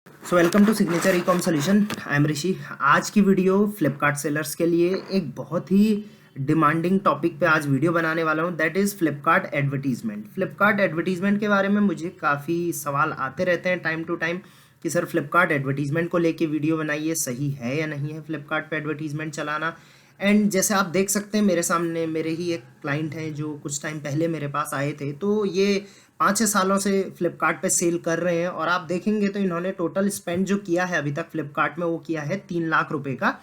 So welcome to signature e com solution. I am Rishi. आज की video Flipkart sellers के लिए एक बहुत ही डिमांडिंग टॉपिक पे आज वीडियो बनाने वाला हूँ, that is Flipkart advertisement. Flipkart advertisement के बारे में मुझे काफ़ी सवाल आते रहते हैं टाइम टू टाइम कि सर फ्लिपकार्ट एडवर्टीजमेंट को लेके वीडियो बनाइए, सही है या नहीं है फ्लिपकार्ट पे एडवर्टीजमेंट चलाना। एंड जैसे आप देख सकते हैं मेरे सामने मेरे ही एक क्लाइंट हैं जो कुछ टाइम पहले मेरे पास आए थे, तो ये 5-6 सालों से फ्लिपकार्ट पे सेल कर रहे हैं। और आप देखेंगे तो इन्होंने टोटल स्पेंड जो किया है अभी तक फ्लिपकार्ट में वो किया है 3 लाख रुपए का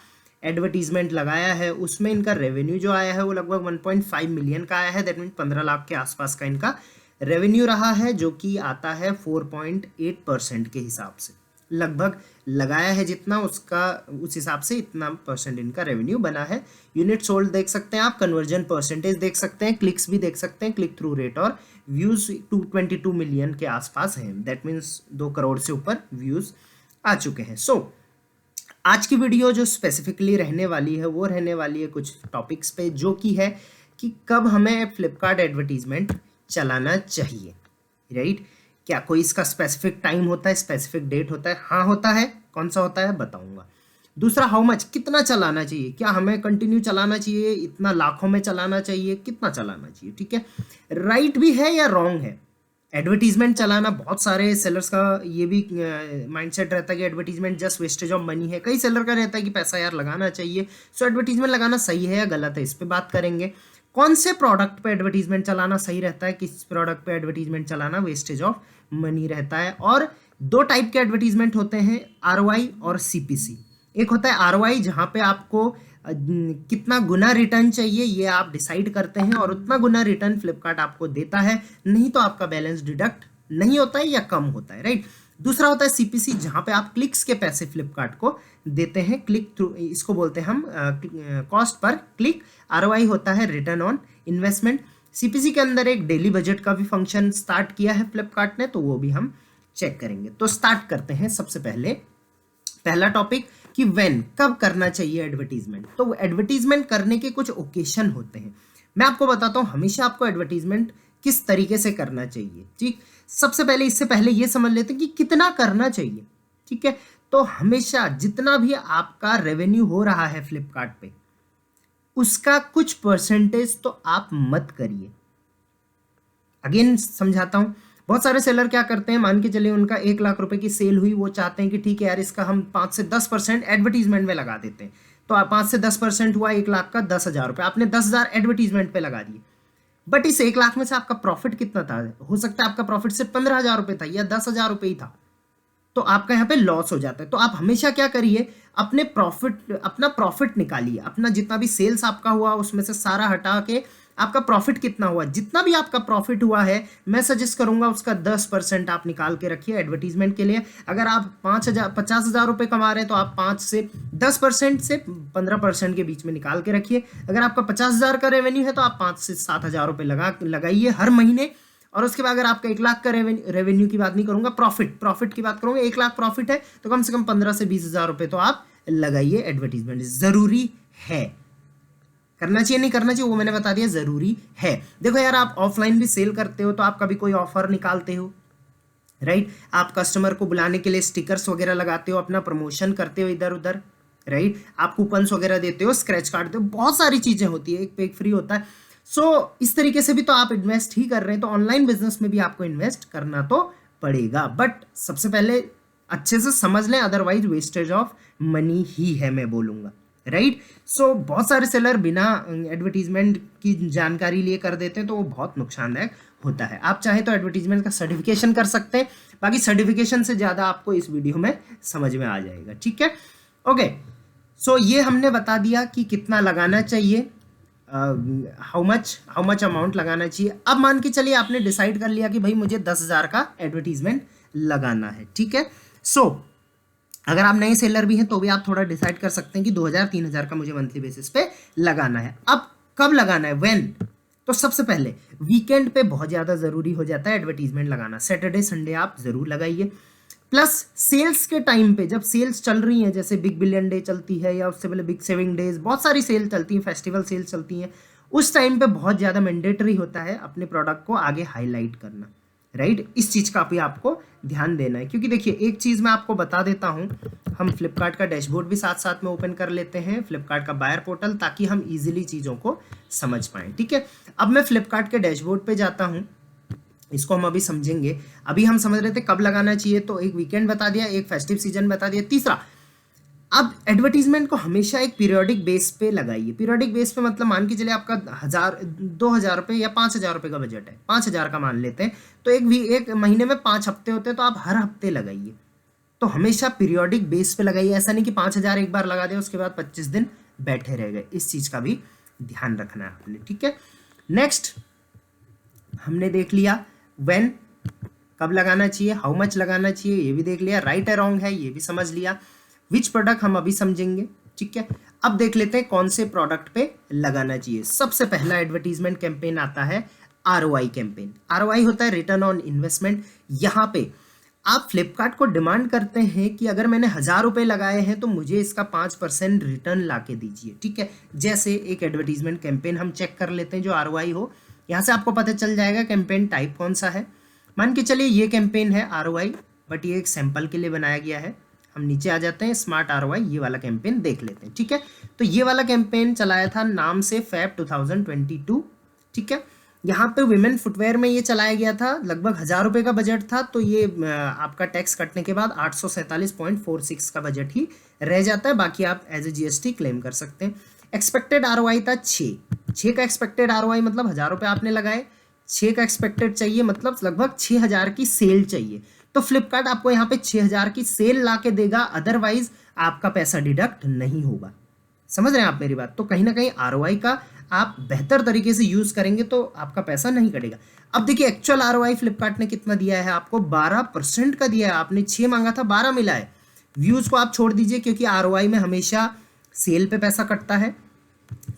एडवर्टीजमेंट लगाया है। उसमें इनका रेवेन्यू जो आया है वो लगभग 1.5 मिलियन का आया है, दैट मीन 15 लाख के आसपास का इनका रेवेन्यू रहा है, जो कि आता है 4.8% के हिसाब से। लगभग लगाया है जितना उसका उस हिसाब से इतना परसेंट इनका रेवेन्यू बना है। यूनिट सोल्ड देख सकते हैं आप, कन्वर्जन परसेंटेज देख सकते हैं, क्लिक्स भी देख सकते हैं, क्लिक थ्रू रेट, और व्यूज 222 मिलियन के आसपास हैं, दैट मीन्स 2 करोड़ से ऊपर व्यूज आ चुके हैं। सो आज की वीडियो जो स्पेसिफिकली रहने वाली है वो रहने वाली है कुछ टॉपिक्स पे, जो कि है कि कब हमें फ्लिपकार्ट एडवर्टीजमेंट चलाना चाहिए, राइट? क्या कोई इसका स्पेसिफिक टाइम होता है, स्पेसिफिक डेट होता है? हाँ होता है। कौन सा होता है बताऊंगा। दूसरा, हाउ मच, कितना चलाना चाहिए? क्या हमें कंटिन्यू चलाना चाहिए, इतना लाखों में चलाना चाहिए, कितना चलाना चाहिए? ठीक है, राइट भी है या रॉन्ग है? एडवर्टीजमेंट चलाना, बहुत सारे सेलर्स का ये भी माइंडसेट रहता है कि advertisement just wastage of money है। कई सेलर का रहता है कि पैसा यार लगाना चाहिए। सो एडवर्टीजमेंट लगाना सही है या गलत है, इस पर बात करेंगे। कौन से प्रोडक्ट पे एडवर्टीजमेंट चलाना सही रहता है, किस प्रोडक्ट पे एडवर्टीजमेंट चलाना वेस्टेज ऑफ मनी रहता है। और 2 टाइप के एडवर्टीजमेंट होते हैं, आरओआई और सीपीसी। एक होता है आरओआई, जहां पे आपको कितना गुना रिटर्न चाहिए ये आप डिसाइड करते हैं, और उतना गुना रिटर्न फ्लिपकार्ट आपको देता है, नहीं तो आपका बैलेंस डिडक्ट नहीं होता है या कम होता है, राइट? दूसरा होता है सीपीसी, जहां पे आप क्लिक्स के पैसे फ्लिपकार्ट को देते हैं, क्लिक थ्रू, इसको बोलते हैं हम कॉस्ट पर क्लिक। आरओआई होता है रिटर्न ऑन इन्वेस्टमेंट। सीपीसी के अंदर एक डेली बजट का भी फंक्शन स्टार्ट किया है फ्लिपकार्ट ने, तो वो भी हम चेक करेंगे। तो स्टार्ट करते हैं। सबसे पहले पहला टॉपिक कि व्हेन, कब करना चाहिए एडवर्टीजमेंट। तो एडवर्टीजमेंट करने के कुछ ओकेशन होते हैं, मैं आपको बताता हूं हमेशा आपको एडवर्टीजमेंट किस तरीके से करना चाहिए। ठीक, सबसे पहले इससे पहले ये समझ लेते हैं कि कितना करना चाहिए। ठीक है, तो हमेशा जितना भी आपका रेवेन्यू हो रहा है फ्लिपकार्ट पे, उसका कुछ परसेंटेज तो आप मत करिए। अगेन समझाता हूं, बहुत सारे सेलर क्या करते हैं, मान के चलिए उनका 1 लाख रुपए की सेल हुई, वो चाहते हैं कि ठीक है यार इसका हम 5 से 10% एडवर्टीजमेंट में लगा देते हैं। तो 5 से 10% हुआ 1 लाख का 10,000 रुपये, आपने 10,000 एडवर्टीजमेंट पे लगा दिए। बट इस 1 लाख में से आपका प्रॉफिट कितना था? हो सकता है आपका प्रॉफिट सिर्फ 15,000 रुपये था या 10,000 रुपये ही था, तो आपका यहाँ पे लॉस हो जाता है। तो आप हमेशा क्या करिए, अपना प्रॉफिट निकालिए, अपना जितना भी सेल्स आपका हुआ उसमें से सारा हटा के आपका प्रॉफिट कितना हुआ, जितना भी आपका प्रॉफिट हुआ है, मैं सजेस्ट करूंगा उसका 10% आप निकाल के रखिए एडवर्टीजमेंट के लिए। अगर आप 50,000 रुपये कमा रहे हैं तो आप 5 से 10% से 15% के बीच में निकाल के रखिए। अगर आपका 50,000 का रेवेन्यू है तो आप 5 से 7,000 रुपये लगाइए हर महीने। और उसके बाद अगर आपका 1 लाख का रेवेन्यू की बात नहीं करूंगा, प्रॉफिट की बात करूंगा, 1 लाख प्रॉफिट है तो कम से कम 15 से 20,000 रुपये तो आप लगाइए। एडवर्टीजमेंट जरूरी है, करना चाहिए नहीं करना चाहिए वो मैंने बता दिया, जरूरी है। देखो यार, आप ऑफलाइन भी सेल करते हो तो आप कभी कोई ऑफर निकालते हो, राइट? आप कस्टमर को बुलाने के लिए स्टिकर्स वगैरह लगाते हो, अपना प्रमोशन करते हो इधर उधर, राइट? आप कूपन्स वगैरह देते हो, स्क्रैच काटते हो, बहुत सारी चीजें होती है, एक पे एक फ्री होता है। सो इस तरीके से भी तो आप इन्वेस्ट ही कर रहे हैं, तो ऑनलाइन बिजनेस में भी आपको इन्वेस्ट करना तो पड़ेगा। बट सबसे पहले अच्छे से समझ लें, अदरवाइज वेस्टेज ऑफ मनी ही है, मैं बोलूंगा, राइट? सो बहुत सारे सेलर बिना एडवर्टीजमेंट की जानकारी लिए कर देते हैं, तो वो बहुत नुकसानदायक होता है। आप चाहे तो एडवर्टीजमेंट का सर्टिफिकेशन कर सकते हैं, बाकी सर्टिफिकेशन से ज़्यादा आपको इस वीडियो में समझ में आ जाएगा। ठीक है, ओके। सो ये हमने बता दिया कि कितना लगाना चाहिए, हाउ मच अमाउंट लगाना चाहिए। अब मान के चलिए आपने डिसाइड कर लिया कि भाई मुझे 10,000 का एडवर्टीजमेंट लगाना है। ठीक है, सो अगर आप नए सेलर भी हैं तो भी आप थोड़ा डिसाइड कर सकते हैं कि 2,000-3,000 का मुझे मंथली बेसिस पे लगाना है। अब कब लगाना है, व्हेन? तो सबसे पहले वीकेंड पे बहुत ज़्यादा ज़रूरी हो जाता है एडवर्टीजमेंट लगाना। सैटरडे संडे आप ज़रूर लगाइए। प्लस सेल्स के टाइम पे, जब सेल्स चल रही हैं, जैसे बिग बिलियन डे चलती है या उससे पहले बिग सेविंग डेज, बहुत सारी सेल चलती हैं, फेस्टिवल सेल चलती हैं, उस टाइम पे बहुत ज़्यादा मैंडेटरी होता है अपने प्रोडक्ट को आगे हाईलाइट करना, राइट। इस चीज़ का भी आपको ध्यान देना है, क्योंकि देखिए एक चीज़ मैं आपको बता देता हूँ, हम फ्लिपकार्ट का डैशबोर्ड भी साथ साथ में ओपन कर लेते हैं, फ्लिपकार्ट का बायर पोर्टल, ताकि हम इजीली चीज़ों को समझ पाएँ। ठीक है, अब मैं फ्लिपकार्ट के डैशबोर्ड पे जाता हूँ, इसको हम अभी समझेंगे। अभी हम समझ रहे थे कब लगाना चाहिए, तो एक वीकेंड बता दिया, एक फेस्टिव सीजन बता दिया। तीसरा, अब एडवर्टीजमेंट को हमेशा एक पीरियोडिक बेस पे लगाइए। पीरियोडिक बेस पे मतलब मान के चलिए आपका 1000 2 हजार रुपये या 5000 रुपये का बजट है, 5000 का मान लेते हैं, तो एक महीने में 5 हफ्ते होते हैं, तो आप हर हफ्ते लगाइए। तो हमेशा पीरियोडिक बेस पे लगाइए, ऐसा नहीं कि 5000 एक बार लगा दें उसके बाद 25 दिन बैठे रह गए। इस चीज़ का भी ध्यान रखना है आपने। ठीक है, नेक्स्ट हमने देख लिया व्हेन, कब लगाना चाहिए, हाउ मच लगाना चाहिए, ये भी देख लिया, राइट है रॉन्ग है ये भी समझ लिया, विच प्रोडक्ट हम अभी समझेंगे। ठीक है, अब देख लेते हैं कौन से प्रोडक्ट पे लगाना चाहिए। सबसे पहला एडवर्टीजमेंट कैंपेन आता है ROI कैंपेन। ROI होता है रिटर्न ऑन इन्वेस्टमेंट। यहाँ पे आप फ्लिपकार्ट को डिमांड करते हैं कि अगर मैंने 1000 रुपये लगाए हैं तो मुझे इसका 5% रिटर्न ला के दीजिए। ठीक है, जैसे एक एडवर्टीजमेंट कैंपेन हम चेक कर लेते हैं जो ROI हो, यहाँ से आपको पता चल जाएगा कैंपेन टाइप कौन सा है। मान के चलिए ये कैंपेन है ROI, बट ये एक सैंपल के लिए बनाया गया है। हम नीचे आ जाते हैं, स्मार्ट ROI, ये वाला कैंपेन देख लेते हैं। ठीक है, तो ये वाला कैंपेन चलाया था नाम से फैब 2022। ठीक है, यहाँ पे विमेन फुटवेयर में ये चलाया गया था, लगभग 1000 रुपये का बजट था, तो ये आपका टैक्स कटने के बाद 847.46 का बजट ही रह जाता है, बाकी आप एज ए GST क्लेम कर सकते हैं। एक्सपेक्टेड ROI था 6 का एक्सपेक्टेड ROI, मतलब 1000 रुपये आपने लगाए, 6 का एक्सपेक्टेड चाहिए, मतलब लगभग 6000 की सेल चाहिए। तो फ्लिपकार्ट आपको यहाँ पे 6000 की सेल ला के देगा, अदरवाइज आपका पैसा डिडक्ट नहीं होगा। समझ रहे हैं आप मेरी बात? तो कहीं ना कहीं ROI का आप बेहतर तरीके से यूज करेंगे तो आपका पैसा नहीं कटेगा। अब देखिए एक्चुअल ROI फ्लिपकार्ट ने कितना दिया है आपको, 12% का दिया है। आपने 6 मांगा था, 12 मिला है। व्यूज को आप छोड़ दीजिए, क्योंकि ROI में हमेशा सेल पे पैसा कटता है।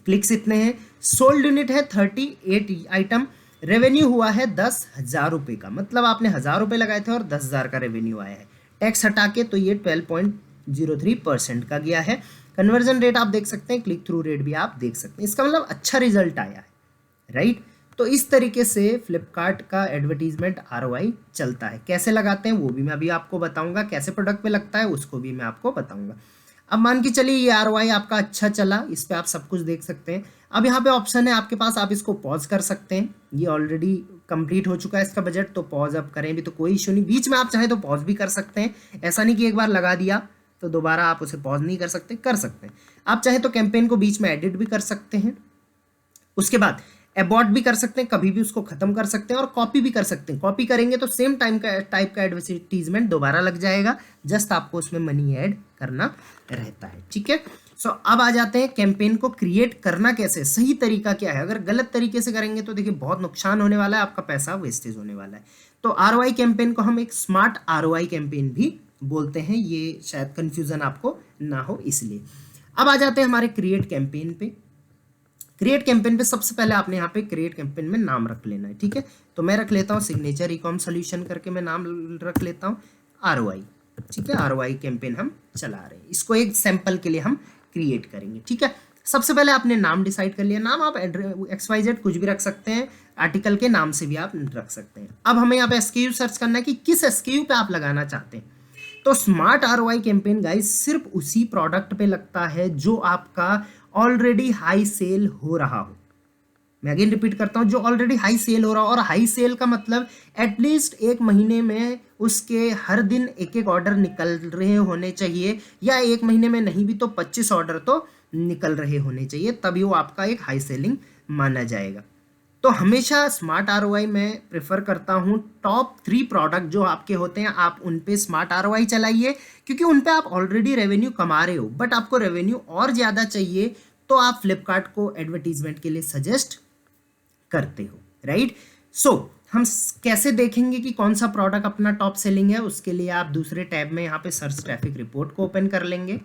क्लिक्स इतने हैं, सोल्ड यूनिट है 38 आइटम, रेवेन्यू हुआ है 10,000 रुपये का, मतलब आपने 1000 रुपये लगाए थे और 10,000 का रेवेन्यू आया है। टैक्स हटा के तो ये 12.03% का गया है। कन्वर्जन रेट आप देख सकते हैं, क्लिक थ्रू रेट भी आप देख सकते हैं, इसका मतलब अच्छा रिजल्ट आया है, राइट। तो इस तरीके से फ्लिपकार्ट का एडवर्टीजमेंट ROI चलता है। कैसे लगाते हैं वो भी मैं अभी आपको बताऊंगा, कैसे प्रोडक्ट पे लगता है उसको भी मैं आपको बताऊंगा। अब मान के चलिए ये ROI आपका अच्छा चला, इस पर आप सब कुछ देख सकते हैं। अब यहाँ पे ऑप्शन है आपके पास, आप इसको पॉज कर सकते हैं। ये ऑलरेडी कंप्लीट हो चुका है इसका बजट, तो पॉज अब करें भी तो कोई इशू नहीं। बीच में आप चाहे तो पॉज भी कर सकते हैं, ऐसा नहीं कि एक बार लगा दिया तो दोबारा आप उसे पॉज नहीं कर सकते, कर सकते हैं। आप चाहे तो कैंपेन को बीच में एडिट भी कर सकते हैं, उसके बाद अबॉर्ट भी कर सकते हैं, कभी भी उसको खत्म कर सकते हैं, और कॉपी भी कर सकते हैं। कॉपी करेंगे तो सेम टाइप का एडवर्टीजमेंट दोबारा लग जाएगा, जस्ट आपको उसमें मनी ऐड करना रहता है। ठीक है, सो अब आ जाते हैं कैंपेन को क्रिएट करना कैसे, सही तरीका क्या है। अगर गलत तरीके से करेंगे तो देखिए बहुत नुकसान होने वाला है, आपका पैसा वेस्टेज होने वाला है। तो ROI कैंपेन को हम एक स्मार्ट ROI कैंपेन भी बोलते हैं, ये शायद कंफ्यूजन आपको ना हो इसलिए। अब आ जाते हैं हमारे क्रिएट कैंपेन पे। क्रिएट कैंपेन पे सबसे पहले आपने यहाँ पे क्रिएट कैंपेन में नाम रख लेना है। ठीक है, तो मैं रख लेता हूँ सिग्नेचर ई-कॉम सोल्यूशन करके मैं नाम रख लेता हूँ ROI। ठीक है, ROI कैंपेन हम चला रहे हैं, इसको एक सैंपल के लिए हम क्रिएट करेंगे। ठीक है, सबसे पहले आपने नाम डिसाइड कर लिया। नाम आप XYZ कुछ भी रख सकते हैं, आर्टिकल के नाम से भी आप रख सकते हैं। अब हमें यहाँ पे SKU सर्च करना है कि किस SKU पे आप लगाना चाहते हैं। तो स्मार्ट ROI कैंपेन गाइस सिर्फ उसी प्रोडक्ट पे लगता है जो आपका ऑलरेडी हाई सेल हो रहा हो। मैं अगेन रिपीट करता हूं, जो ऑलरेडी हाई सेल हो रहा हो, और हाई सेल का मतलब एटलीस्ट एक महीने में उसके हर दिन एक एक ऑर्डर निकल रहे होने चाहिए, या एक महीने में नहीं भी तो 25 ऑर्डर तो निकल रहे होने चाहिए, तभी वो आपका एक हाई सेलिंग माना जाएगा। तो हमेशा स्मार्ट ROI मैं प्रेफर करता हूँ। टॉप 3 प्रोडक्ट जो आपके होते हैं आप उन पे स्मार्ट ROI चलाइए, क्योंकि उन पे आप ऑलरेडी रेवेन्यू कमा रहे हो, बट आपको रेवेन्यू और ज़्यादा चाहिए तो आप फ्लिपकार्ट को एडवर्टीजमेंट के लिए सजेस्ट करते हो, राइट। सो हम कैसे देखेंगे कि कौन सा प्रोडक्ट अपना टॉप सेलिंग है, उसके लिए आप दूसरे टैब में यहाँ पे सर्च ट्रैफिक रिपोर्ट को ओपन कर लेंगे।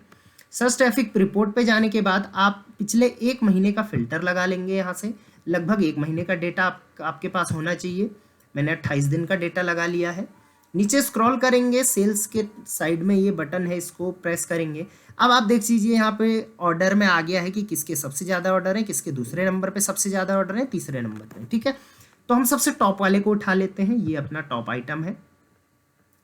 सर्च ट्रैफिक रिपोर्ट पे जाने के बाद आप पिछले 1 महीने का फिल्टर लगा लेंगे। यहाँ से लगभग 1 महीने का डेटा आपके पास होना चाहिए। मैंने 28 दिन का डेटा लगा लिया है। नीचे स्क्रॉल करेंगे, सेल्स के साइड में ये बटन है, इसको प्रेस करेंगे। अब आप देख लीजिए यहाँ पे ऑर्डर में आ गया है कि किसके सबसे ज़्यादा ऑर्डर है, किसके दूसरे नंबर पे सबसे ज़्यादा ऑर्डर है, तीसरे नंबर पे। ठीक है, तो हम सबसे टॉप वाले को उठा लेते हैं, ये अपना टॉप आइटम है,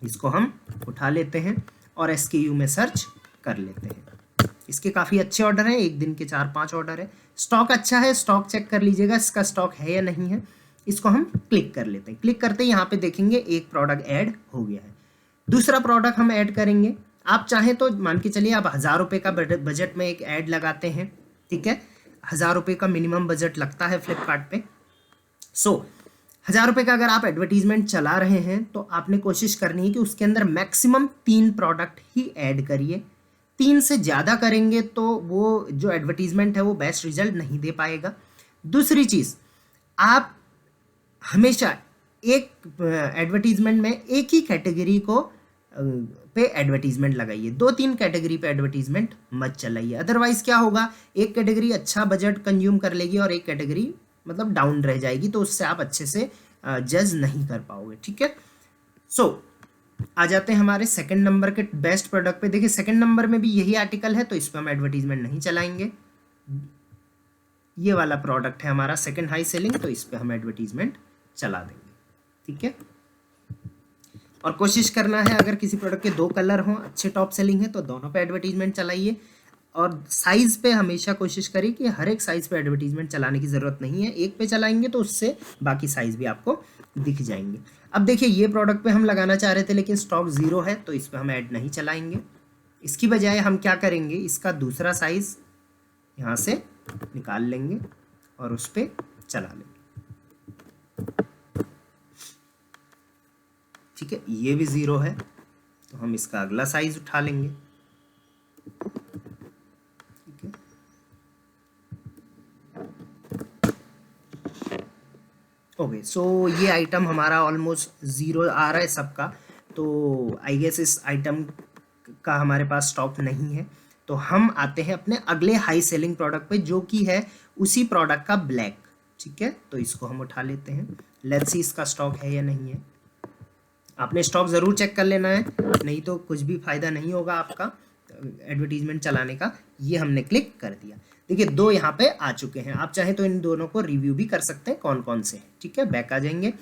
इसको हम उठा लेते हैं और SKU में सर्च कर लेते हैं। इसके काफ़ी अच्छे ऑर्डर हैं, एक दिन के 4-5 ऑर्डर है, स्टॉक अच्छा है, स्टॉक चेक कर लीजिएगा इसका स्टॉक है या नहीं है। इसको हम क्लिक कर लेते हैं, क्लिक करते ही यहाँ पे देखेंगे एक प्रोडक्ट ऐड हो गया है। दूसरा प्रोडक्ट हम ऐड करेंगे, आप चाहें तो मान के चलिए आप 1000 रुपये का बजट में एक ऐड लगाते हैं, ठीक है, 1000 रुपये का मिनिमम बजट लगता है फ्लिपकार्ट पे। 1000 रुपये का अगर आप एडवर्टीजमेंट चला रहे हैं तो आपने कोशिश करनी है कि उसके अंदर मैक्सिमम 3 प्रोडक्ट ही ऐड करिए। 3 से ज़्यादा करेंगे तो वो जो एडवर्टीजमेंट है वो बेस्ट रिजल्ट नहीं दे पाएगा। दूसरी चीज़, आप हमेशा एक एडवर्टीजमेंट में एक ही कैटेगरी को पे एडवर्टीजमेंट लगाइए, 2-3 कैटेगरी पे एडवर्टीजमेंट मत चलाइए। अदरवाइज क्या होगा, एक कैटेगरी अच्छा बजट कंज्यूम कर लेगी और एक कैटेगरी मतलब डाउन रह जाएगी, तो उससे आप अच्छे से जज नहीं कर पाओगे, ठीक है। आ जाते हैं हमारे सेकंड नंबर के बेस्ट प्रोडक्ट पे। देखिए सेकंड नंबर में भी यही आर्टिकल है, तो इस पर हम एडवर्टीजमेंट नहीं चलाएंगे। ये वाला प्रोडक्ट है हमारा सेकंड हाई सेलिंग, तो इस पर हम एडवर्टीजमेंट चला देंगे, ठीक है। और कोशिश करना है अगर किसी प्रोडक्ट के 2 कलर हों, अच्छे टॉप सेलिंग है, तो दोनों पे एडवर्टीजमेंट चलाइए। और साइज़ पे हमेशा कोशिश करिए कि हर एक साइज़ पे एडवर्टीजमेंट चलाने की ज़रूरत नहीं है, एक पे चलाएंगे तो उससे बाकी साइज़ भी आपको दिख जाएंगे। अब देखिए ये प्रोडक्ट पे हम लगाना चाह रहे थे लेकिन स्टॉक 0 है, तो इस पर हम ऐड नहीं चलाएंगे। इसकी बजाय हम क्या करेंगे, इसका दूसरा साइज़ यहाँ से निकाल लेंगे और उस पर चला लेंगे, ठीक है। ये भी 0 है, तो हम इसका अगला साइज उठा लेंगे, ठीक है। ओके, सो ये आइटम हमारा ऑलमोस्ट 0 आ रहा है सबका, तो आई गेस इस आइटम का हमारे पास स्टॉक नहीं है। तो हम आते हैं अपने अगले हाई सेलिंग प्रोडक्ट पे, जो कि है उसी प्रोडक्ट का ब्लैक, ठीक है। तो इसको हम उठा लेते हैं, लेट्स सी इसका स्टॉक है या नहीं है। आपने स्टॉक ज़रूर चेक कर लेना है, नहीं तो कुछ भी फ़ायदा नहीं होगा आपका एडवर्टीजमेंट चलाने का। ये हमने क्लिक कर दिया, देखिए 2 यहाँ पे आ चुके हैं। आप चाहें तो इन दोनों को रिव्यू भी कर सकते हैं कौन कौन से हैं, ठीक है। बैक आ जाएंगे,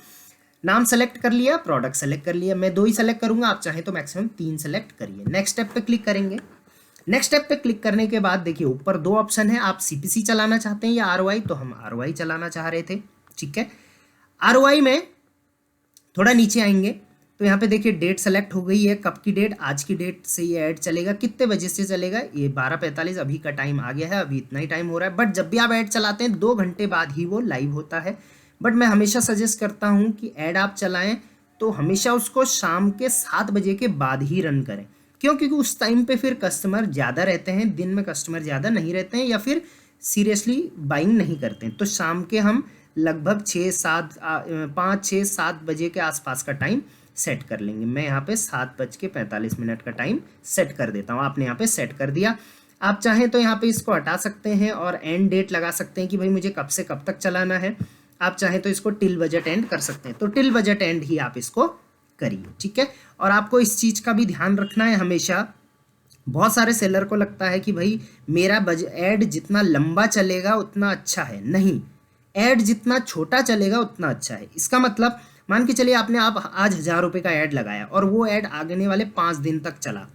नाम सेलेक्ट कर लिया, प्रोडक्ट सेलेक्ट कर लिया, मैं 2 ही सेलेक्ट करूंगा, आप चाहें तो मैक्सिमम 3 सेलेक्ट करिए। नेक्स्ट स्टेप पे क्लिक करेंगे। नेक्स्ट स्टेप पे क्लिक करने के बाद देखिए ऊपर 2 ऑप्शन है, आप CPC चलाना चाहते हैं या ROI, तो हम ROI चलाना चाह रहे थे, ठीक है। ROI में थोड़ा नीचे आएंगे तो यहाँ पे देखिए डेट सेलेक्ट हो गई है, कब की डेट, आज की डेट से ये ऐड चलेगा, कितने बजे से चलेगा, ये 12:45 अभी का टाइम आ गया है, अभी इतना ही टाइम हो रहा है। बट जब भी आप ऐड चलाते हैं 2 घंटे बाद ही वो लाइव होता है। बट मैं हमेशा सजेस्ट करता हूँ कि ऐड आप चलाएं तो हमेशा उसको शाम के 7 बजे के बाद ही रन करें, क्योंकि उस टाइम पे फिर कस्टमर ज़्यादा रहते हैं, दिन में कस्टमर ज़्यादा नहीं रहते हैं या फिर सीरियसली बाइंग नहीं करते हैं। तो शाम के हम लगभग 5-6-7 बजे के आसपास का टाइम सेट कर लेंगे। मैं यहाँ पे 7:45 का टाइम सेट कर देता हूँ, आपने यहाँ पे सेट कर दिया। आप चाहें तो यहाँ पे इसको हटा सकते हैं और एंड डेट लगा सकते हैं कि भाई मुझे कब से कब तक चलाना है। आप चाहें तो इसको टिल बजट एंड कर सकते हैं, तो टिल बजट एंड ही आप इसको करिए, ठीक है। और आपको इस चीज़ का भी ध्यान रखना है हमेशा, बहुत सारे सेलर को लगता है कि भाई मेरा ऐड जितना लंबा चलेगा उतना अच्छा है, नहीं, ऐड जितना छोटा चलेगा उतना अच्छा है। इसका मतलब मान के चलिए आप आज 1000 रुपये का ऐड लगाया और वो ऐड आगे वाले 5 दिन तक चला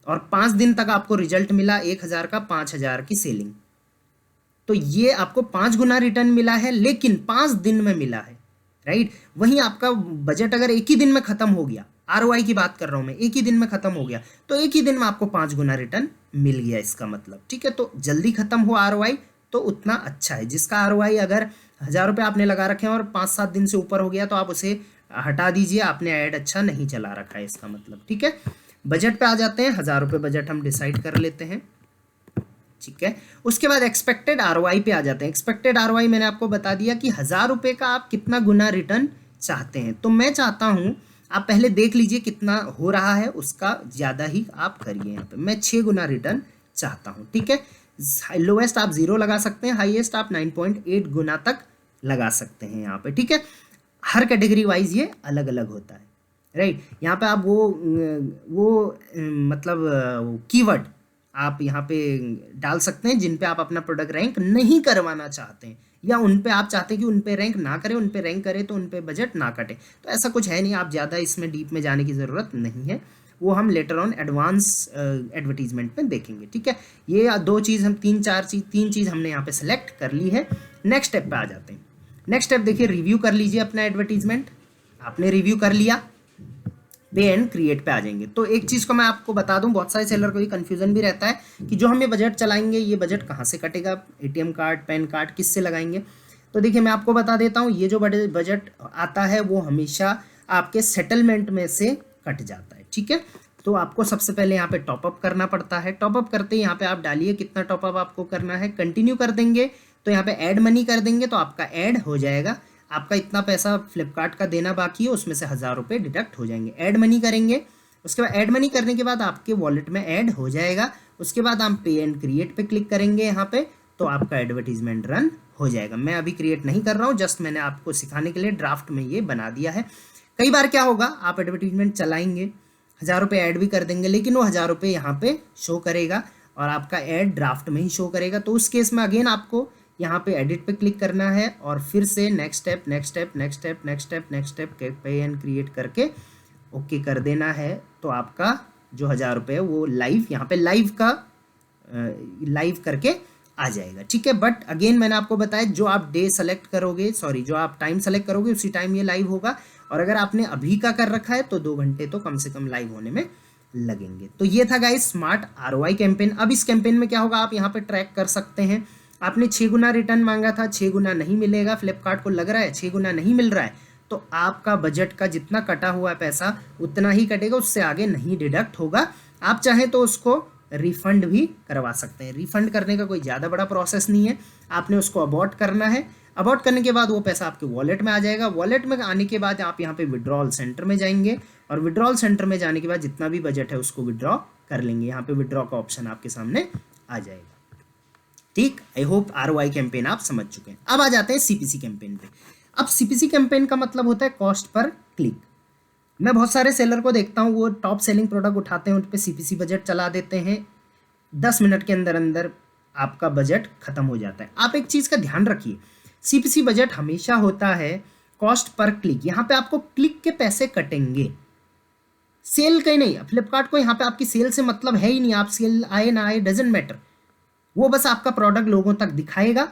और 5 दिन तक आपको रिजल्ट मिला 1000 का 5000 की सेलिंग, तो ये आपको 5 गुना रिटर्न मिला है, लेकिन 5 दिन में मिला है, राइट। वहीं आपका बजट अगर एक ही दिन में खत्म हो गया, ROI की बात कर रहा हूं मैं, एक ही दिन में खत्म हो गया, तो एक ही दिन में आपको 5 गुना रिटर्न मिल गया इसका मतलब, ठीक है। तो जल्दी खत्म हो ROI तो उतना अच्छा है। जिसका ROI अगर 1000 रुपये आपने लगा रखे हैं और 5-7 दिन से ऊपर हो गया तो आप उसे हटा दीजिए, आपने ऐड अच्छा नहीं चला रखा है इसका मतलब, ठीक है। बजट पे आ जाते हैं, 1000 रुपये बजट हम डिसाइड कर लेते हैं, ठीक है। उसके बाद एक्सपेक्टेड ROI पे आ जाते हैं। एक्सपेक्टेड ROI मैंने आपको बता दिया कि 1000 रुपये का आप कितना गुना रिटर्न चाहते हैं, तो मैं चाहता हूँ आप पहले देख लीजिए कितना हो रहा है, उसका ज़्यादा ही आप करिए। यहाँ पे मैं 6 गुना रिटर्न चाहता हूँ, ठीक है। लोएस्ट आप 0 लगा सकते हैं, हाईएस्ट आप 9.8 गुना तक लगा सकते हैं यहाँ पे, ठीक है। हर कैटेगरी वाइज ये अलग अलग होता है, राइट। यहाँ पे आप वो मतलब कीवर्ड आप यहाँ पे डाल सकते हैं जिन पे आप अपना प्रोडक्ट रैंक नहीं करवाना चाहते हैं, या उन पे आप चाहते हैं कि उन पे रैंक ना करें, उन पे रैंक करें तो उन पे बजट ना कटे। तो ऐसा कुछ है नहीं, आप ज़्यादा इसमें डीप में जाने की ज़रूरत नहीं है, वो हम लेटर ऑन एडवांस एडवर्टीजमेंट में देखेंगे। ठीक है, ये दो चीज़ हम तीन चीज़ हमने यहाँ पे सेलेक्ट कर ली है। नेक्स्ट स्टेप पे आ जाते हैं। नेक्स्ट स्टेप देखिए, रिव्यू कर लीजिए अपना एडवर्टीजमेंट। आपने रिव्यू कर लिया, पे एंड क्रिएट पे आ जाएंगे। तो एक चीज़ को मैं आपको बता दूं, बहुत सारे सेलर को ये कन्फ्यूजन भी रहता है कि जो हम ये बजट चलाएंगे, ये बजट कहाँ से कटेगा, एटीएम कार्ड, पैन कार्ड किससे लगाएंगे। तो देखिए मैं आपको बता देता हूँ, ये जो बजट आता है वो हमेशा आपके सेटलमेंट में से कट जाता है। ठीक है, तो आपको सबसे पहले यहाँ पे टॉपअप करना पड़ता है। टॉपअप करते ही यहाँ पे आप डालिए कितना टॉपअप आपको करना है, कंटिन्यू कर देंगे तो यहाँ पे ऐड मनी कर देंगे तो आपका ऐड हो जाएगा। आपका इतना पैसा फ्लिपकार्ट का देना बाकी है, उसमें से 1000 रुपये डिडक्ट हो जाएंगे। ऐड मनी करेंगे, उसके बाद ऐड मनी करने के बाद आपके वॉलेट में ऐड हो जाएगा। उसके बाद हम पे एंड क्रिएट पे क्लिक करेंगे यहाँ पे, तो आपका एडवर्टीजमेंट रन हो जाएगा। मैं अभी क्रिएट नहीं कर रहा हूँ, जस्ट मैंने आपको सिखाने के लिए ड्राफ्ट में ये बना दिया है। कई बार क्या होगा, आप एडवर्टीजमेंट चलाएंगे, 1000 रुपये ऐड भी कर देंगे, लेकिन वो 1000 रुपये यहाँ पे शो करेगा और आपका ऐड ड्राफ्ट में ही शो करेगा। तो उस केस में अगेन आपको यहाँ पे एडिट पे क्लिक करना है और फिर से नेक्स्ट स्टेप पे एंड क्रिएट करके ओके कर देना है। तो आपका जो 1000 रुपये है वो लाइव यहाँ पे लाइव करके आ जाएगा। ठीक है, बट अगेन मैंने आपको बताया, जो आप जो आप टाइम सेलेक्ट करोगे उसी टाइम ये लाइव होगा। और अगर आपने अभी का कर रखा है तो 2 घंटे तो कम से कम लाइव होने में लगेंगे। तो ये था गाइस स्मार्ट ROI कैंपेन। अब इस कैंपेन में क्या होगा, आप यहाँ पे ट्रैक कर सकते हैं। आपने 6 गुना रिटर्न मांगा था, 6 गुना नहीं मिलेगा, फ्लिपकार्ट को लग रहा है 6 गुना नहीं मिल रहा है, तो आपका बजट का जितना कटा हुआ है पैसा उतना ही कटेगा, उससे आगे नहीं डिडक्ट होगा। आप चाहें तो उसको रिफंड भी करवा सकते हैं। रिफंड करने का कोई ज़्यादा बड़ा प्रोसेस नहीं है, आपने उसको अबॉर्ट करना है। अबॉर्ट करने के बाद वो पैसा आपके वॉलेट में आ जाएगा। वॉलेट में आने के बाद आप यहाँ पे विड्रॉल सेंटर में जाएंगे और विड्रॉल सेंटर में जाने के बाद जितना भी बजट है उसको विड्रॉ कर लेंगे। यहाँ पे विड्रॉ का ऑप्शन आपके सामने आ जाएगा। ठीक, आई होप ROI कैंपेन आप समझ चुके हैं। अब आ जाते हैं CPC कैंपेन पे। अब CPC कैंपेन का मतलब होता है कॉस्ट पर क्लिक। मैं बहुत सारे सेलर को देखता हूँ, वो टॉप सेलिंग प्रोडक्ट उठाते हैं, उन पे CPC बजट चला देते हैं, 10 मिनट के अंदर अंदर आपका बजट खत्म हो जाता है। आप एक चीज़ का ध्यान रखिए, CPC बजट हमेशा होता है कॉस्ट पर क्लिक। यहाँ पे आपको क्लिक के पैसे कटेंगे, सेल का ही नहीं। फ्लिपकार्ट को यहाँ पे आपकी सेल से मतलब है ही नहीं, आप सेल आए ना आए डजेंट मैटर, वो बस आपका प्रोडक्ट लोगों तक दिखाएगा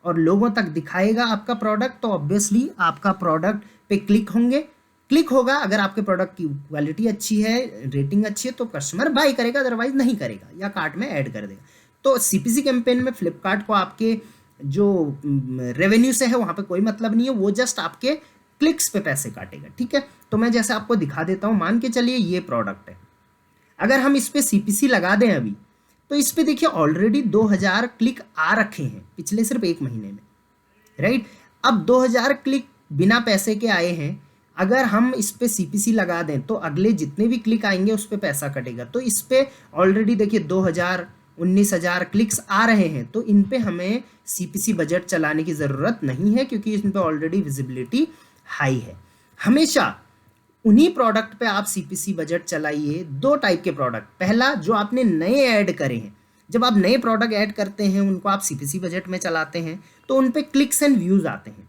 और लोगों तक दिखाएगा आपका प्रोडक्ट, तो ऑब्वियसली आपका प्रोडक्ट पे क्लिक होंगे। क्लिक होगा, अगर आपके प्रोडक्ट की क्वालिटी अच्छी है, रेटिंग अच्छी है, तो कस्टमर बाय करेगा, अदरवाइज नहीं करेगा या कार्ट में ऐड कर देगा। तो CPC कैंपेन में फ्लिपकार्ट को आपके जो रेवेन्यू से है वहाँ पे कोई मतलब नहीं है, वो जस्ट आपके क्लिक्स पे पैसे काटेगा। ठीक है, तो मैं जैसे आपको दिखा देता हूँ, मान के चलिए ये प्रोडक्ट है, अगर हम इस पे CPC लगा दें अभी, तो इस पे देखिए ऑलरेडी 2000 क्लिक आ रखे हैं पिछले सिर्फ 1 महीने में, राइट। अब 2000 क्लिक बिना पैसे के आए हैं, अगर हम इस पे CPC लगा दें तो अगले जितने भी क्लिक आएंगे उस पे पैसा कटेगा। तो इस पे ऑलरेडी देखिए 2000 19,000 क्लिक्स आ रहे हैं, तो इन पे हमें CPC बजट चलाने की ज़रूरत नहीं है, क्योंकि इन पे ऑलरेडी विजिबिलिटी हाई है। हमेशा उन्हीं प्रोडक्ट पे आप CPC बजट चलाइए। 2 टाइप के प्रोडक्ट, पहला जो आपने नए ऐड करे हैं, जब आप नए प्रोडक्ट ऐड करते हैं उनको आप CPC बजट में चलाते हैं तो उन पे क्लिक्स एंड व्यूज़ आते हैं,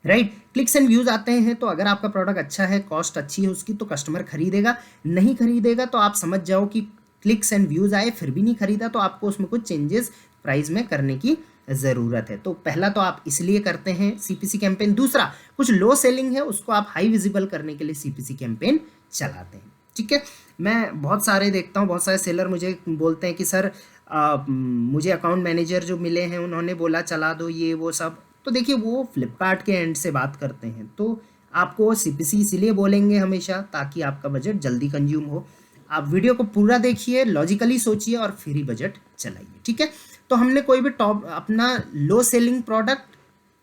राइट। क्लिक्स एंड व्यूज़ आते हैं तो अगर आपका प्रोडक्ट अच्छा है, कॉस्ट अच्छी है उसकी, तो कस्टमर खरीदेगा। नहीं खरीदेगा तो आप समझ जाओ कि क्लिक्स एंड व्यूज़ आए फिर भी नहीं खरीदा, तो आपको उसमें कुछ चेंजेस प्राइस में करने की ज़रूरत है। तो पहला तो आप इसलिए करते हैं CPC कैंपेन। दूसरा, कुछ लो सेलिंग है उसको आप हाई विजिबल करने के लिए CPC कैंपेन चलाते हैं। ठीक है, मैं बहुत सारे देखता हूँ, बहुत सारे सेलर मुझे बोलते हैं कि सर मुझे अकाउंट मैनेजर जो मिले हैं उन्होंने बोला चला दो ये वो सब। तो देखिए वो फ्लिपकार्ट के एंड से बात करते हैं, तो आपको CPC इसीलिए बोलेंगे हमेशा ताकि आपका बजट जल्दी कंज्यूम हो। आप वीडियो को पूरा देखिए, लॉजिकली सोचिए और फिर ही बजट चलाइए। ठीक है, तो हमने कोई भी टॉप अपना लो सेलिंग प्रोडक्ट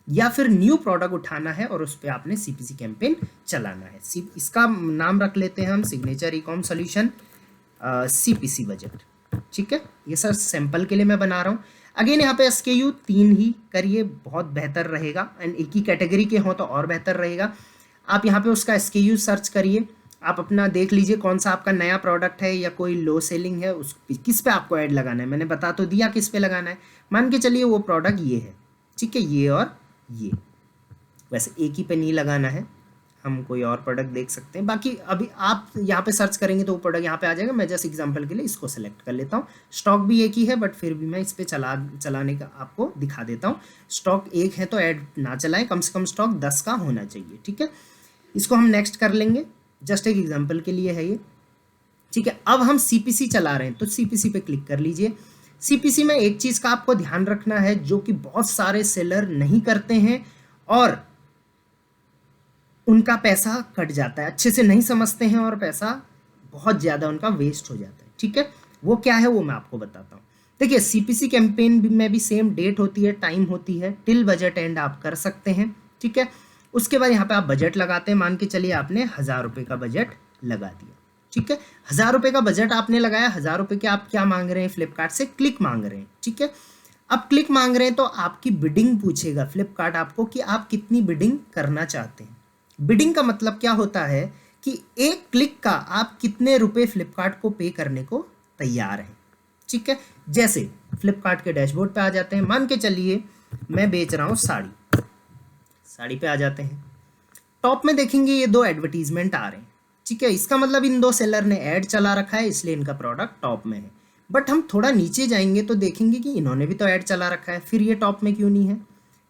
या फिर न्यू प्रोडक्ट उठाना है और उस पर आपने CPC कैंपेन चलाना है। इसका नाम रख लेते हैं हम signature e-com solution CPC budget. ठीक है, ये सर सैंपल के लिए मैं बना रहा हूँ। अगेन यहाँ पे SKU 3 ही करिए, बहुत बेहतर रहेगा, एंड एक ही कैटेगरी के हों तो और बेहतर रहेगा। आप यहाँ पे उसका SKU सर्च करिए, आप अपना देख लीजिए कौन सा आपका नया प्रोडक्ट है या कोई लो सेलिंग है, उस किस पे आपको ऐड लगाना है। मैंने बता तो दिया किस पे लगाना है। मान के चलिए वो प्रोडक्ट ये है, ठीक है, ये और ये, वैसे एक ही पे नहीं लगाना है, हम कोई और प्रोडक्ट देख सकते हैं। बाकी अभी आप यहाँ पे सर्च करेंगे तो वो प्रोडक्ट यहाँ पे आ जाएगा। मैं जस्ट एग्जांपल के लिए इसको सेलेक्ट कर लेता हूँ। स्टॉक भी एक ही है बट फिर भी मैं इस पे चलाने का आपको दिखा देता हूँ। स्टॉक एक है तो ऐड ना चलाएं, कम से कम स्टॉक 10 का होना चाहिए, ठीक है। इसको हम नेक्स्ट कर लेंगे, जस्ट एक एग्जाम्पल के लिए है ये, ठीक है। अब हम CPC चला रहे हैं तो CPC पे क्लिक कर लीजिए। CPC में एक चीज़ का आपको ध्यान रखना है जो कि बहुत सारे सेलर नहीं करते हैं और उनका पैसा कट जाता है, अच्छे से नहीं समझते हैं और पैसा बहुत ज़्यादा उनका वेस्ट हो जाता है, ठीक है। वो क्या है वो मैं आपको बताता हूँ। देखिए CPC कैंपेन में भी सेम डेट होती है, टाइम होती है, टिल बजट एंड आप कर सकते हैं, ठीक है। उसके बाद यहाँ पे आप बजट लगाते हैं। मान के चलिए आपने 1000 रुपये का बजट लगा दिया, ठीक है। 1000 रुपये का बजट आपने लगाया, 1000 रुपये के आप क्या मांग रहे हैं फ्लिपकार्ट से, क्लिक मांग रहे हैं, ठीक है। अब क्लिक मांग रहे हैं तो आपकी बिडिंग पूछेगा फ्लिपकार्ट आपको कि आप कितनी बिडिंग करना चाहते हैं। बिडिंग का मतलब क्या होता है कि एक क्लिक का आप कितने रुपए फ्लिपकार्ट को पे करने को तैयार हैं, ठीक है। जैसे फ्लिपकार्ट के डैशबोर्ड पे आ जाते हैं। मान के चलिए मैं बेच रहा हूँ साड़ी पे आ जाते हैं। टॉप में देखेंगे ये 2 एडवर्टीजमेंट आ रहे हैं, ठीक है। इसका मतलब इन 2 सेलर ने ऐड चला रखा है इसलिए इनका प्रोडक्ट टॉप में है। बट हम थोड़ा नीचे जाएंगे तो देखेंगे कि इन्होंने भी तो ऐड चला रखा है, फिर ये टॉप में क्यों नहीं है।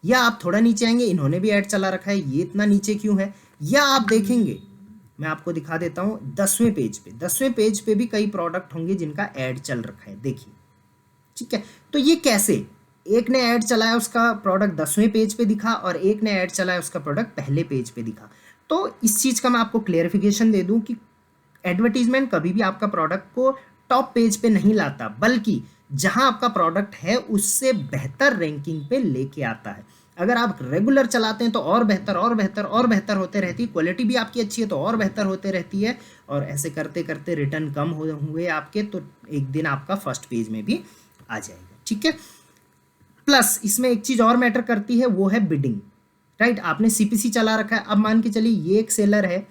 या आप थोड़ा नीचे आएंगे, इन्होंने भी ऐड चला रखा है, ये इतना नीचे क्यों है। या आप देखेंगे, मैं आपको दिखा देता हूँ 10वें पेज पे भी कई प्रोडक्ट होंगे जिनका ऐड चल रखा है, देखिए, ठीक है। तो ये कैसे, एक ने ऐड चलाया उसका प्रोडक्ट 10वें पेज पे दिखा और एक ने ऐड चलाया उसका प्रोडक्ट पहले पेज पे दिखा। तो इस चीज़ का मैं आपको क्लेरिफिकेशन दे दूं कि एडवर्टीजमेंट कभी भी आपका प्रोडक्ट को टॉप पेज पे नहीं लाता, बल्कि जहां आपका प्रोडक्ट है उससे बेहतर रैंकिंग पे लेके आता है। अगर आप रेगुलर चलाते हैं तो और बेहतर और बेहतर और बेहतर होते रहती है, क्वालिटी भी आपकी अच्छी है तो और बेहतर होते रहती है, और ऐसे करते करते रिटर्न कम हुए आपके तो एक दिन आपका फर्स्ट पेज में भी आ जाएगा, ठीक है। प्लस इसमें एक चीज़ और मैटर करती है, वो है बिडिंग, राइट। आपने CPC चला रखा है। अब मान के चलिए ये एक सेलर है,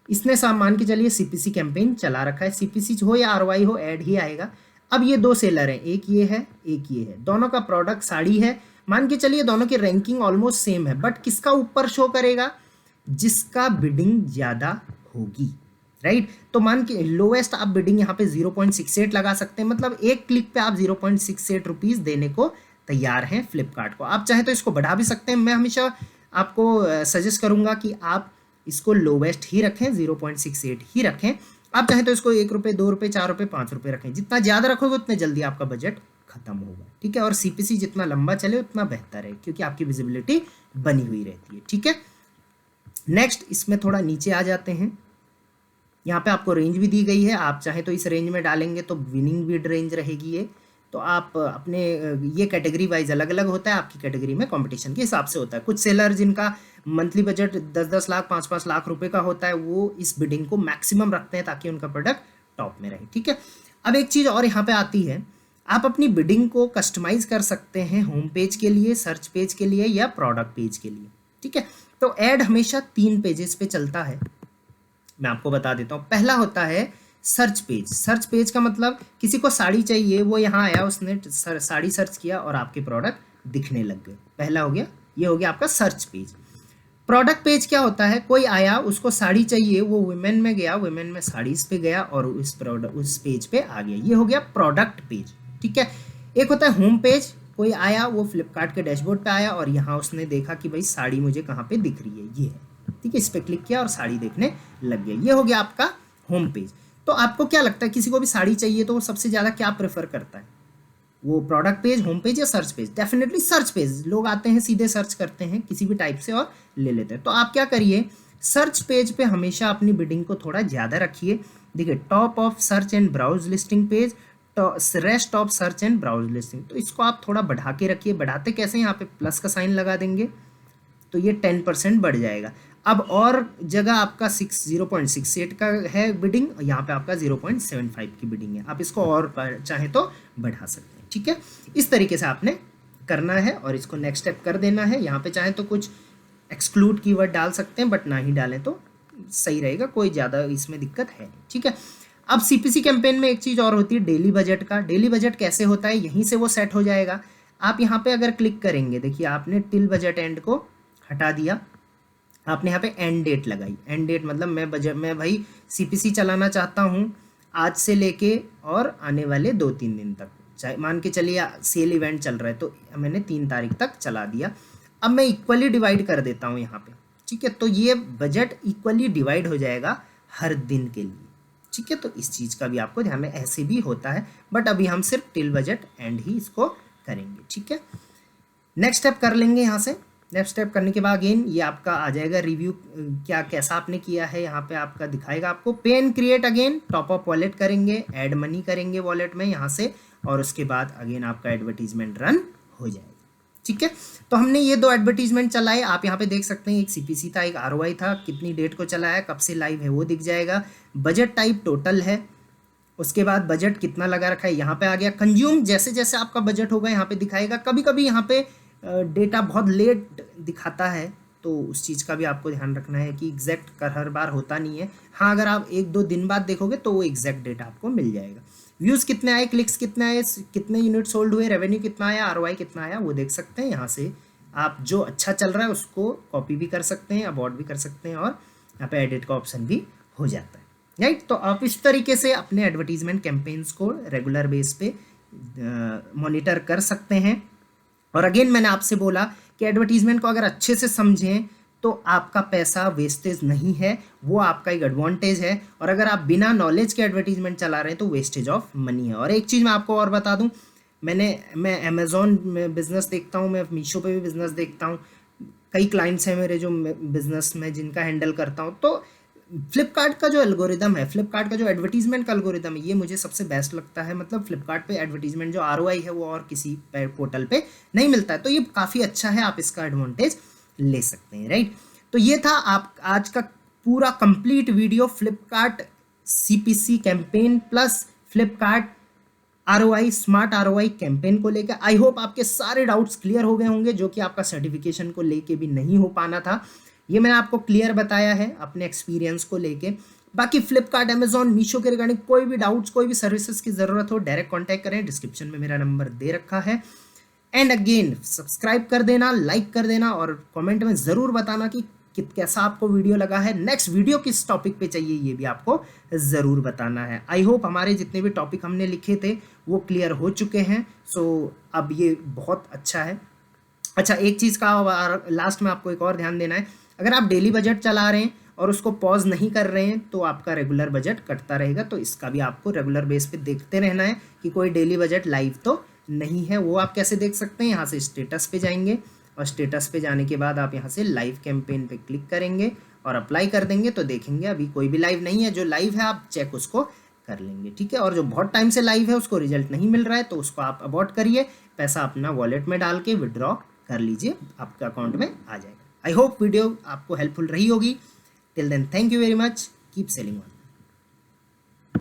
इसने मान के चलिए CPC कैंपेन चला रखा है, CPC हो या ROI हो ऐड ही आएगा। अब ये 2 सेलर हैं, एक ये है एक ये है, दोनों का प्रोडक्ट साड़ी है। मान के चलिए दोनों की रैंकिंग ऑलमोस्ट सेम है, बट किसका ऊपर शो करेगा, जिसका बिडिंग ज़्यादा होगी, राइट। तो मान के लोवेस्ट आप बिडिंग यहाँ पे 0.68 लगा सकते हैं, मतलब एक क्लिक पे आप 0.68 रुपीज़ देने को तैयार हैं फ्लिपकार्ट को। आप चाहे तो इसको बढ़ा भी सकते हैं, मैं हमेशा आपको सजेस्ट करूंगा कि आप इसको लोवेस्ट ही रखें, 0.68 ही रखें। आप चाहें तो इसको 1 रुपये 2 रुपये 4 रुपये 5 रुपये रखें, जितना ज़्यादा रखोगे उतने जल्दी आपका बजट खत्म होगा, ठीक है। और CPC जितना लंबा चले उतना बेहतर है, क्योंकि आपकी विजिबिलिटी बनी हुई रहती है, ठीक है। नेक्स्ट इसमें थोड़ा नीचे आ जाते हैं, यहाँ पे आपको रेंज भी दी गई है। आप चाहे तो इस रेंज में डालेंगे तो विनिंग बिड रेंज रहेगी ये। तो आप अपने ये कैटेगरी वाइज अलग अलग होता है, आपकी कैटेगरी में कंपटीशन के हिसाब से होता है। कुछ सेलर जिनका मंथली बजट 10-10 लाख 5-5 लाख रुपए का होता है, वो इस बिडिंग को मैक्सिमम रखते हैं ताकि उनका प्रोडक्ट टॉप में रहे, ठीक है। अब एक चीज़ और यहाँ पे आती है, आप अपनी बिडिंग को कस्टमाइज कर सकते हैं होम पेज के लिए, सर्च पेज के लिए या प्रोडक्ट पेज के लिए, ठीक है। तो ऐड हमेशा 3 पेजेस पे चलता है, मैं आपको बता देता हूँ। पहला होता है सर्च पेज। सर्च पेज का मतलब किसी को साड़ी चाहिए, वो यहाँ आया, उसने साड़ी सर्च किया और आपके प्रोडक्ट दिखने लग गए, पहला हो गया, ये हो गया आपका सर्च पेज। प्रोडक्ट पेज क्या होता है, कोई आया उसको साड़ी चाहिए, वो वुमेन में गया, वुमेन में साड़ीज पे गया और उस पेज पे आ गया, ये हो गया प्रोडक्ट पेज, ठीक है। एक होता है होम पेज, कोई आया वो फ्लिपकार्ट के डैशबोर्ड पे आया और यहाँ उसने देखा कि भाई साड़ी मुझे कहाँ पे दिख रही है, ये है, ठीक है। इस पर क्लिक किया और साड़ी देखने लग गया, ये हो गया आपका होम पेज। तो आपको क्या लगता है, किसी को भी साड़ी चाहिए तो वो सबसे ज़्यादा क्या प्रेफर करता है, वो प्रोडक्ट पेज, होम पेज या search page? Definitely search page. लोग आते हैं सीधे सर्च करते हैं किसी भी टाइप से और ले लेते हैं। तो आप क्या करिए, सर्च पेज पे हमेशा अपनी बिडिंग को थोड़ा ज़्यादा रखिए। देखिए, top of search and browse listing page, rest of search and browse listing, तो इसको आप थोड़ा बढ़ा के रखिए। बढ़ाते कैसे, यहाँ पे प्लस का साइन लगा देंगे तो ये 10% बढ़ जाएगा। अब और जगह आपका 0.68 का है बिडिंग, यहाँ पे आपका 0.75 की बिडिंग है, आप इसको और चाहें तो बढ़ा सकते हैं, ठीक है। इस तरीके से आपने करना है और इसको नेक्स्ट स्टेप कर देना है। यहाँ पे चाहें तो कुछ एक्सक्लूड कीवर्ड डाल सकते हैं, बट ना ही डालें तो सही रहेगा, कोई ज़्यादा इसमें दिक्कत है नहीं, ठीक है। अब सीपीसी कैंपेन में एक चीज़ और होती है डेली बजट का। डेली बजट कैसे होता है, यहीं से वो सेट हो जाएगा। आप यहाँ पे अगर क्लिक करेंगे, देखिए आपने टिल बजट एंड को हटा दिया, आपने यहाँ पे एंड डेट लगाई। एंड डेट मतलब मैं भाई सीपीसी चलाना चाहता हूँ आज से लेके और आने वाले 2-3 दिन तक, चाहे मान के चलिए सेल इवेंट चल रहा है तो मैंने 3 तारीख तक चला दिया। अब मैं इक्वली डिवाइड कर देता हूँ यहाँ पे, ठीक है। तो ये बजट इक्वली डिवाइड हो जाएगा हर दिन के लिए, ठीक है। तो इस चीज़ का भी आपको ध्यान में, ऐसे भी होता है बट अभी हम सिर्फ टिल बजट एंड ही इसको करेंगे, ठीक है। नेक्स्ट स्टेप कर लेंगे यहाँ से। नेक्स्ट स्टेप करने के बाद अगेन ये आपका आ जाएगा रिव्यू, क्या कैसा आपने किया है, यहाँ पे आपका दिखाएगा आपको। पे and create again top up wallet करेंगे, ऐड मनी करेंगे वॉलेट में यहाँ से, और उसके बाद अगेन आपका एडवर्टीजमेंट रन हो जाएगा, ठीक है। तो हमने ये 2 एडवर्टीजमेंट चलाए, आप यहाँ पे देख सकते हैं, एक सीपीसी था, एक आरओआई था, कितनी डेट को चलाया, कब से लाइव है वो दिख जाएगा। बजट टाइप टोटल है, उसके बाद बजट कितना लगा रखा है यहाँ पे आ गया। कंज्यूम जैसे जैसे आपका बजट होगा यहाँ पे दिखाएगा। कभी कभी यहाँ पे डेटा बहुत लेट दिखाता है, तो उस चीज़ का भी आपको ध्यान रखना है कि एग्जैक्ट कर हर बार होता नहीं है। हाँ, अगर आप 1-2 दिन बाद देखोगे तो वो एग्जैक्ट डेटा आपको मिल जाएगा। व्यूज़ कितने आए, क्लिक्स कितने आए, कितने यूनिट सोल्ड हुए, रेवेन्यू कितना आया, आरओआई कितना आया, वो देख सकते हैं। यहाँ से आप जो अच्छा चल रहा है उसको कॉपी भी कर सकते हैं, अबॉर्ड भी कर सकते हैं, और यहाँ पे एडिट का ऑप्शन भी हो जाता है, राइट। तो आप इस तरीके से अपने एडवर्टीजमेंट कैंपेन्स को रेगुलर बेस पे मॉनिटर कर सकते हैं। और अगेन मैंने आपसे बोला कि एडवर्टीजमेंट को अगर अच्छे से समझें तो आपका पैसा वेस्टेज नहीं है, वो आपका एक एडवांटेज है। और अगर आप बिना नॉलेज के एडवर्टीजमेंट चला रहे हैं तो वेस्टेज ऑफ मनी है। और एक चीज़ मैं आपको और बता दूं, मैं अमेज़ॉन में बिज़नेस देखता हूं, मैं मीशो पे भी बिज़नेस देखता हूं, कई क्लाइंट्स हैं मेरे जो बिज़नेस में जिनका हैंडल करता हूं। तो फ्लिपकार्ट का जो एल्गोरिदम है, फ्लिपकार्ट का जो एडवर्टीजमेंट का एल्गोरिदम है, ये मुझे सबसे बेस्ट लगता है। मतलब फ्लिपकार्ट पे एडवर्टीजमेंट जो आरओआई है वो और किसी पोर्टल पे नहीं मिलता है, तो ये काफ़ी अच्छा है, आप इसका एडवांटेज ले सकते हैं, राइट। तो ये था आप आज का पूरा complete video Flipkart CPC campaign plus Flipkart ROI smart ROI campaign को लेकर। आई होप आपके सारे डाउट्स क्लियर हो गए होंगे, जो कि आपका सर्टिफिकेशन को लेके भी नहीं हो पाना था। ये मैंने आपको क्लियर बताया है अपने एक्सपीरियंस को लेके। बाकी फ्लिपकार्ट, अमेजॉन, मीशो के रिगार्डिंग कोई भी डाउट्स, कोई भी सर्विसेज की ज़रूरत हो, डायरेक्ट कॉन्टैक्ट करें, डिस्क्रिप्शन में मेरा नंबर दे रखा है। एंड अगेन सब्सक्राइब कर देना, लाइक कर देना, और कमेंट में ज़रूर बताना कि कैसा आपको वीडियो लगा है, नेक्स्ट वीडियो किस टॉपिक पे चाहिए, ये भी आपको ज़रूर बताना है। आई होप हमारे जितने भी टॉपिक हमने लिखे थे वो क्लियर हो चुके हैं। सो अब ये बहुत अच्छा है। अच्छा, एक चीज़ का लास्ट में आपको एक और ध्यान देना है, अगर आप डेली बजट चला रहे हैं और उसको पॉज नहीं कर रहे हैं तो आपका रेगुलर बजट कटता रहेगा। तो इसका भी आपको रेगुलर बेस पे देखते रहना है कि कोई डेली बजट लाइव तो नहीं है। वो आप कैसे देख सकते हैं, यहाँ से स्टेटस पे जाएंगे, और स्टेटस पे जाने के बाद आप यहाँ से लाइव कैंपेन पे क्लिक करेंगे और अप्लाई कर देंगे, तो देखेंगे अभी कोई भी लाइव नहीं है। जो लाइव है आप चेक उसको कर लेंगे, ठीक है। और जो बहुत टाइम से लाइव है उसको रिजल्ट नहीं मिल रहा है तो उसको आप अबॉर्ट करिए, पैसा अपना वॉलेट में डाल के विड्रॉ कर लीजिए, आपके अकाउंट में आ जाएगा। आई होप वीडियो आपको हेल्पफुल रही होगी। Till then thank you very much, keep selling on.